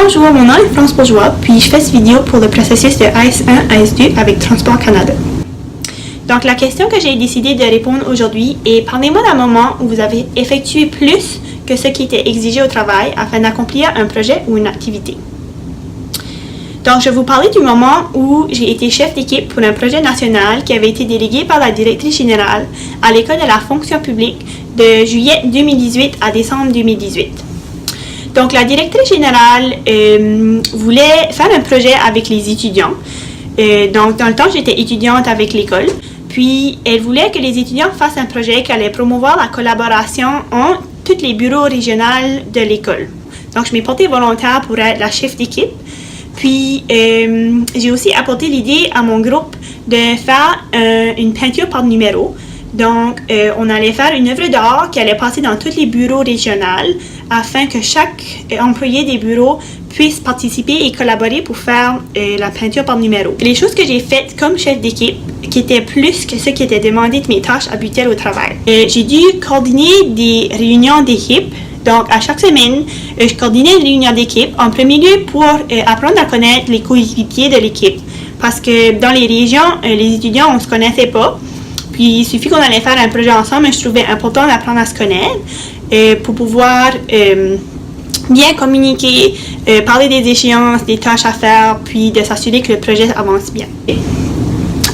Bonjour, mon nom est France Bourgeois, puis je fais cette vidéo pour le processus de AS1, AS2 avec Transport Canada. Donc la question que j'ai décidé de répondre aujourd'hui est: parlez-moi d'un moment où vous avez effectué plus que ce qui était exigé au travail afin d'accomplir un projet ou une activité. Donc je vais vous parler du moment où j'ai été chef d'équipe pour un projet national qui avait été délégué par la directrice générale à l'École de la fonction publique de juillet 2018 à décembre 2018. Donc, la directrice générale voulait faire un projet avec les étudiants. Donc, dans le temps, j'étais étudiante avec l'école. Puis, elle voulait que les étudiants fassent un projet qui allait promouvoir la collaboration entre tous les bureaux régionaux de l'école. Donc, je m'ai portée volontaire pour être la chef d'équipe. Puis, j'ai aussi apporté l'idée à mon groupe de faire une peinture par numéro. Donc, on allait faire une œuvre d'art qui allait passer dans tous les bureaux régionaux afin que chaque employé des bureaux puisse participer et collaborer pour faire la peinture par numéro. Les choses que j'ai faites comme chef d'équipe, qui étaient plus que ce qui était demandé de mes tâches habituelles au travail. J'ai dû coordonner des réunions d'équipe. Donc, à chaque semaine, je coordonnais une réunion d'équipe, en premier lieu pour apprendre à connaître les coéquipiers de l'équipe. Parce que dans les régions, les étudiants, on ne se connaissait pas. Puis, il suffit qu'on allait faire un projet ensemble, mais je trouvais important d'apprendre à se connaître pour pouvoir bien communiquer, parler des échéances, des tâches à faire, puis de s'assurer que le projet avance bien.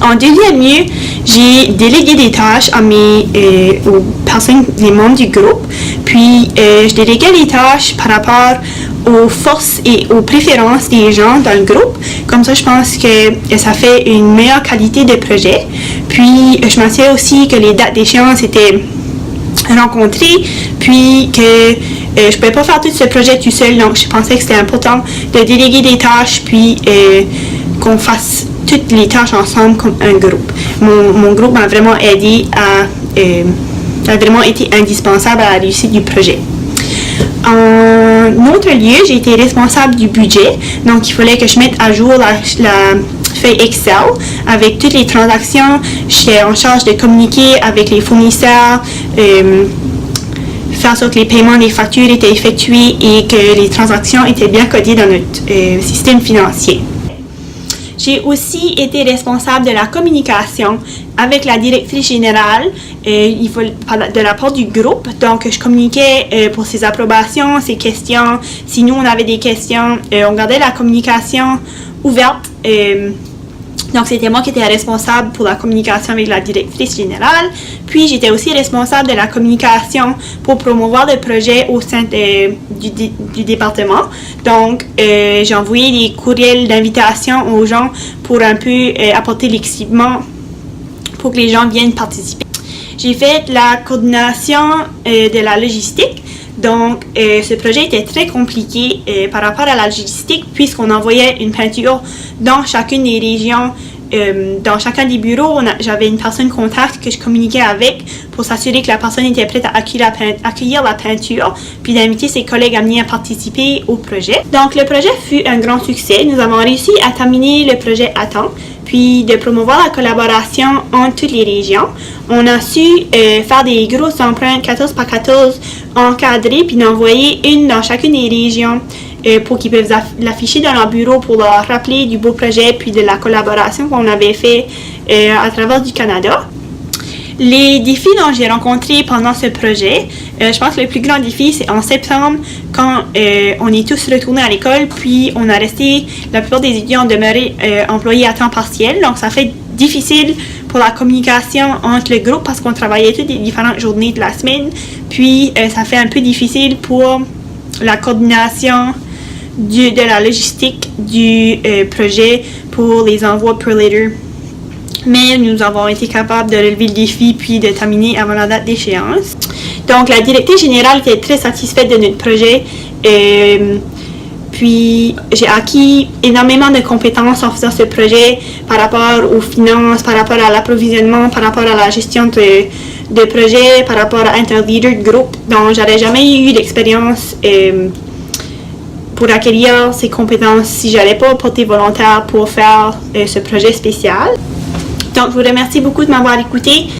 En deuxième lieu, j'ai délégué des tâches à aux personnes, les membres du groupe. Puis, je déléguais les tâches par rapport aux forces et aux préférences des gens dans le groupe. Comme ça, je pense que ça fait une meilleure qualité de projet. Puis, je m'assurais aussi que les dates d'échéance étaient rencontrées, puis que je ne pouvais pas faire tout ce projet tout seul. Donc, je pensais que c'était important de déléguer des tâches, puis qu'on fasse toutes les tâches ensemble comme un groupe. Mon groupe m'a vraiment aidé a vraiment été indispensable à la réussite du projet. En autre lieu, j'ai été responsable du budget. Donc, il fallait que je mette à jour la feuille Excel avec toutes les transactions. J'étais en charge de communiquer avec les fournisseurs, faire en sorte que les paiements des factures étaient effectués et que les transactions étaient bien codées dans notre système financier. J'ai aussi été responsable de la communication avec la directrice générale de la part du groupe. Donc, je communiquais pour ses approbations, ses questions. Si nous, on avait des questions, on gardait la communication ouverte. Donc, c'était moi qui étais responsable pour la communication avec la directrice générale. Puis, j'étais aussi responsable de la communication pour promouvoir le projet au sein du département. Donc, j'ai envoyé des courriels d'invitation aux gens pour un peu apporter l'excitement pour que les gens viennent participer. J'ai fait la coordination de la logistique. Donc, ce projet était très compliqué par rapport à la logistique puisqu'on envoyait une peinture dans chacune des régions. Dans chacun des bureaux, j'avais une personne contact que je communiquais avec pour s'assurer que la personne était prête à accueillir la peinture, puis d'inviter ses collègues à venir participer au projet. Donc, le projet fut un grand succès. Nous avons réussi à terminer le projet à temps, puis de promouvoir la collaboration entre toutes les régions. On a su faire des grosses empreintes 14 par 14 encadrées, puis d'envoyer une dans chacune des régions pour qu'ils peuvent l'afficher dans leur bureau pour leur rappeler du beau projet, puis de la collaboration qu'on avait fait à travers du Canada. Les défis dont j'ai rencontrés pendant ce projet, je pense que le plus grand défi, c'est en septembre, quand on est tous retournés à l'école, puis on a resté, la plupart des étudiants ont demeuré employés à temps partiel. Donc, ça fait difficile pour la communication entre le groupe parce qu'on travaillait toutes les différentes journées de la semaine. Puis, ça fait un peu difficile pour la coordination de la logistique du projet pour les envois per letter. Mais nous avons été capables de relever le défi puis de terminer avant la date d'échéance. Donc, la directrice générale était très satisfaite de notre projet. Puis, j'ai acquis énormément de compétences en faisant ce projet par rapport aux finances, par rapport à l'approvisionnement, par rapport à la gestion de projet, par rapport à interleader de groupe. Donc, j'aurais jamais eu d'expérience pour acquérir ces compétences si j'allais pas porter volontaire pour faire ce projet spécial. Donc, je vous remercie beaucoup de m'avoir écouté.